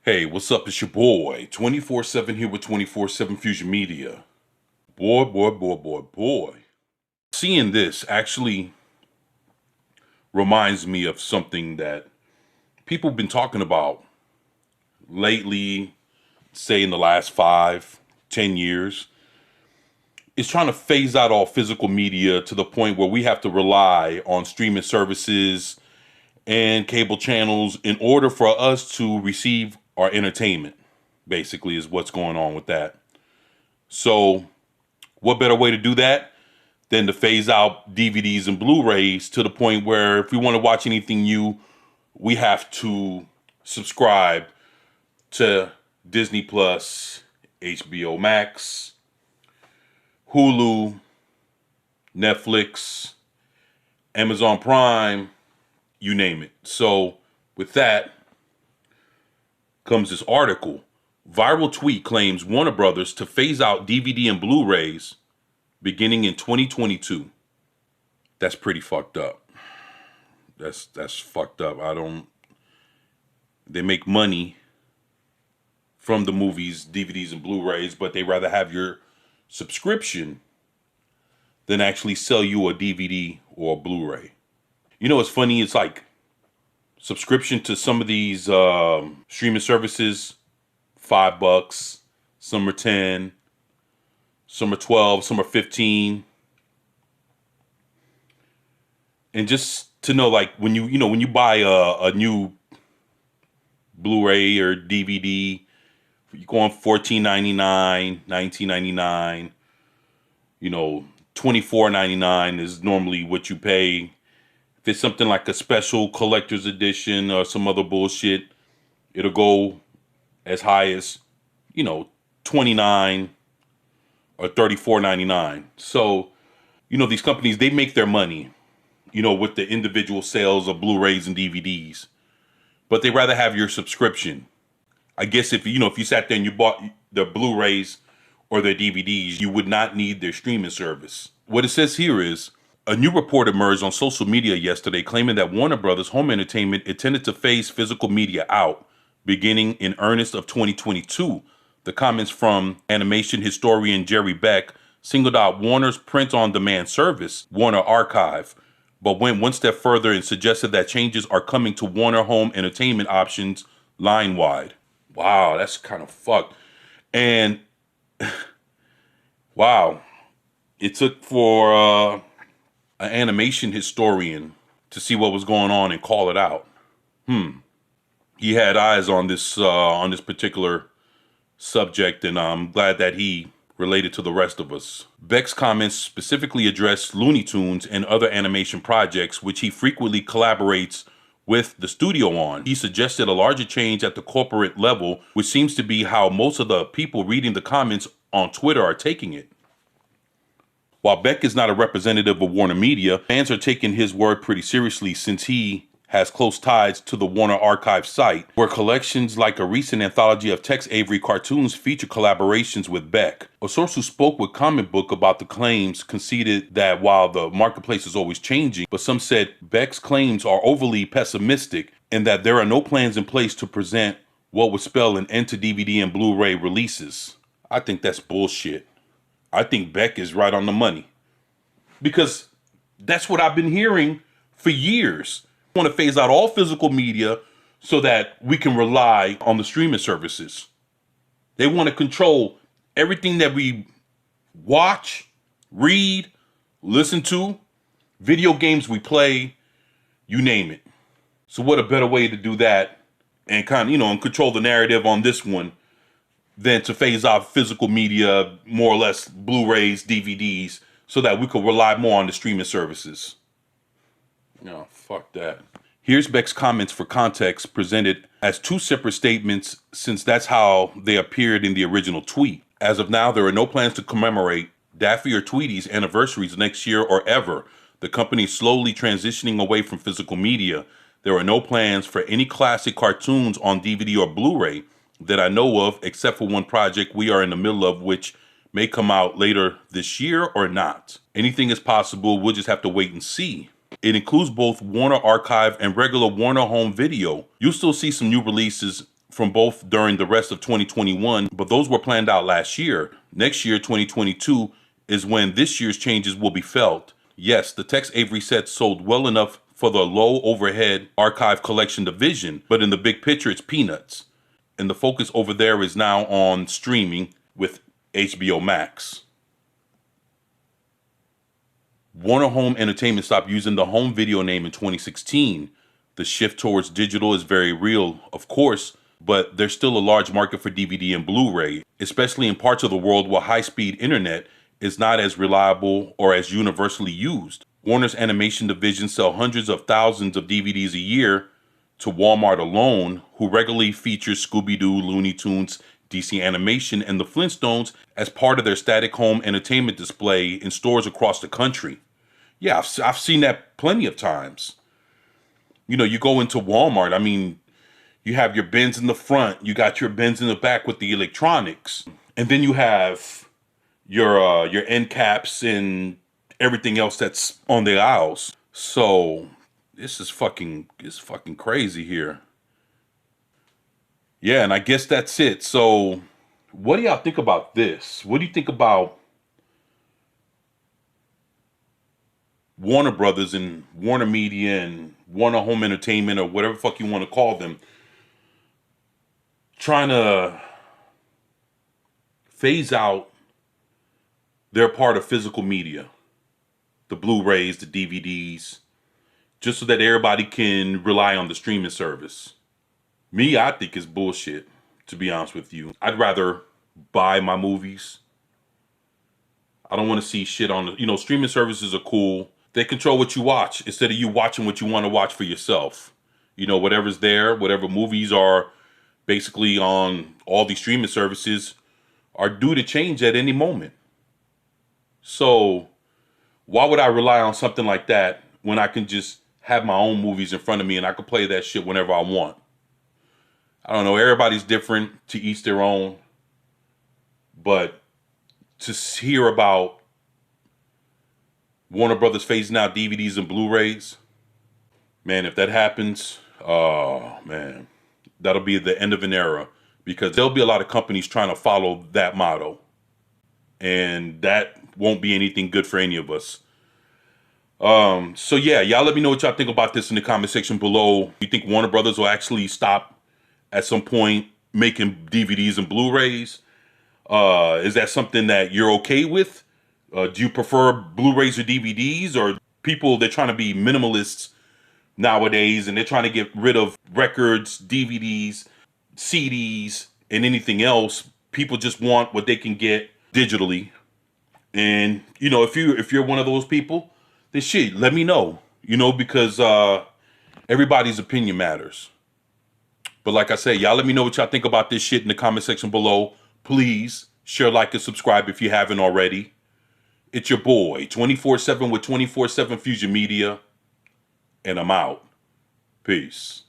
Hey, what's up? It's your boy, 24/7 here with 24/7 Fusion Media. Boy. Seeing this actually reminds me of something that people have been talking about lately, say in the last 5, 10 years. It's trying to phase out all physical media to the point where we have to rely on streaming services and cable channels in order for us to receive our entertainment, basically, is what's going on with that. So, what better way to do that than to phase out DVDs and Blu-rays to the point where if we want to watch anything new, we have to subscribe to Disney Plus, HBO Max, Hulu, Netflix, Amazon Prime, you name it. So with that comes this article. Viral tweet claims Warner Brothers to phase out DVD and Blu-rays beginning in 2022. That's pretty fucked up. That's fucked up. They make money from the movies, DVDs and Blu-rays, but they rather have your subscription than actually sell you a DVD or a Blu-ray. You know, it's funny. It's like subscription to some of these streaming services, $5. Some are 10. Some are 12. Some are 15. And just to know, like when you buy a new Blu-ray or DVD, you go on $14.99, $19.99. $24.99 is normally what you pay. If it's something like a special collector's edition or some other bullshit, it'll go as high as, $29 or $34.99. So, these companies, they make their money, with the individual sales of Blu-rays and DVDs, but they rather have your subscription. I guess if you sat there and you bought the Blu-rays or their DVDs, you would not need their streaming service. What it says here is, a new report emerged on social media yesterday claiming that Warner Brothers Home Entertainment intended to phase physical media out beginning in earnest of 2022. The comments from animation historian Jerry Beck singled out Warner's print-on-demand service, Warner Archive, but went one step further and suggested that changes are coming to Warner Home Entertainment options line-wide. Wow, that's kind of fucked. And wow, it took for an animation historian to see what was going on and call it out. He had eyes on this particular subject, and I'm glad that he related to the rest of us. Beck's comments specifically addressed Looney Tunes and other animation projects, which he frequently collaborates with the studio on. He suggested a larger change at the corporate level, which seems to be how most of the people reading the comments on Twitter are taking it. While Beck is not a representative of Warner Media, fans are taking his word pretty seriously since he has close ties to the Warner Archive site, where collections like a recent anthology of Tex Avery cartoons feature collaborations with Beck. A source who spoke with Comic Book about the claims conceded that while the marketplace is always changing, but some said Beck's claims are overly pessimistic and that there are no plans in place to present what would spell an end to DVD and Blu-ray releases. I think that's bullshit. I think Beck is right on the money, because that's what I've been hearing for years. I want to phase out all physical media so that we can rely on the streaming services. They want to control everything that we watch, read, listen to, video games we play, you name it. So what a better way to do that and and control the narrative on this one than to phase out physical media, more or less Blu-rays, DVDs, so that we could rely more on the streaming services. No, fuck that. Here's Beck's comments for context, presented as two separate statements since that's how they appeared in the original tweet. As of now, there are no plans to commemorate Daffy or Tweety's anniversaries next year or ever. The company is slowly transitioning away from physical media. There are no plans for any classic cartoons on DVD or Blu-ray that I know of, except for one project we are in the middle of, which may come out later this year or not. Anything is possible. We'll just have to wait and see. It includes both Warner Archive and regular Warner Home Video. You'll still see some new releases from both during the rest of 2021, but those were planned out last year. Next year, 2022, is when this year's changes will be felt. Yes, the Tex Avery set sold well enough for the low overhead archive collection division, but in the big picture, it's peanuts. And the focus over there is now on streaming with HBO Max. Warner Home Entertainment stopped using the home video name in 2016. The shift towards digital is very real, of course, but there's still a large market for DVD and Blu-ray, especially in parts of the world where high-speed internet is not as reliable or as universally used. Warner's animation division sell hundreds of thousands of DVDs a year to Walmart alone, who regularly features Scooby-Doo, Looney Tunes, DC Animation, and the Flintstones as part of their static home entertainment display in stores across the country. Yeah, I've seen that plenty of times. You know, you go into Walmart, I mean, you have your bins in the front, you got your bins in the back with the electronics, and then you have your end caps and everything else that's on the aisles. So it's fucking crazy here. Yeah, and I guess that's it. So what do y'all think about this? What do you think about Warner Brothers and Warner Media and Warner Home Entertainment, or whatever fuck you want to call them, trying to phase out their part of physical media, the Blu-rays, the DVDs, just so that everybody can rely on the streaming service? Me, I think it's bullshit, to be honest with you. I'd rather buy my movies. I don't want to see shit on the, streaming services are cool. They control what you watch instead of you watching what you want to watch for yourself. Whatever's there, whatever movies are basically on all these streaming services are due to change at any moment. So why would I rely on something like that when I can just have my own movies in front of me and I can play that shit whenever I want? I don't know. Everybody's different, to each their own. But to hear about Warner Brothers phasing out DVDs and Blu-rays, man, if that happens, oh man, that'll be the end of an era, because there'll be a lot of companies trying to follow that motto, and that won't be anything good for any of us. So yeah, y'all let me know what y'all think about this in the comment section below. You think Warner Brothers will actually stop at some point making DVDs and Blu-rays? Is that something that you're okay with? Do you prefer Blu-rays or DVDs? Or people, they're trying to be minimalists nowadays and they're trying to get rid of records, DVDs, CDs, and anything else. People just want what they can get digitally. And if you're one of those people, then shit, let me know. Because everybody's opinion matters. But like I said, y'all let me know what y'all think about this shit in the comment section below. Please share, like, and subscribe if you haven't already. It's your boy, 24/7 with 24/7 Fusion Media. And I'm out. Peace.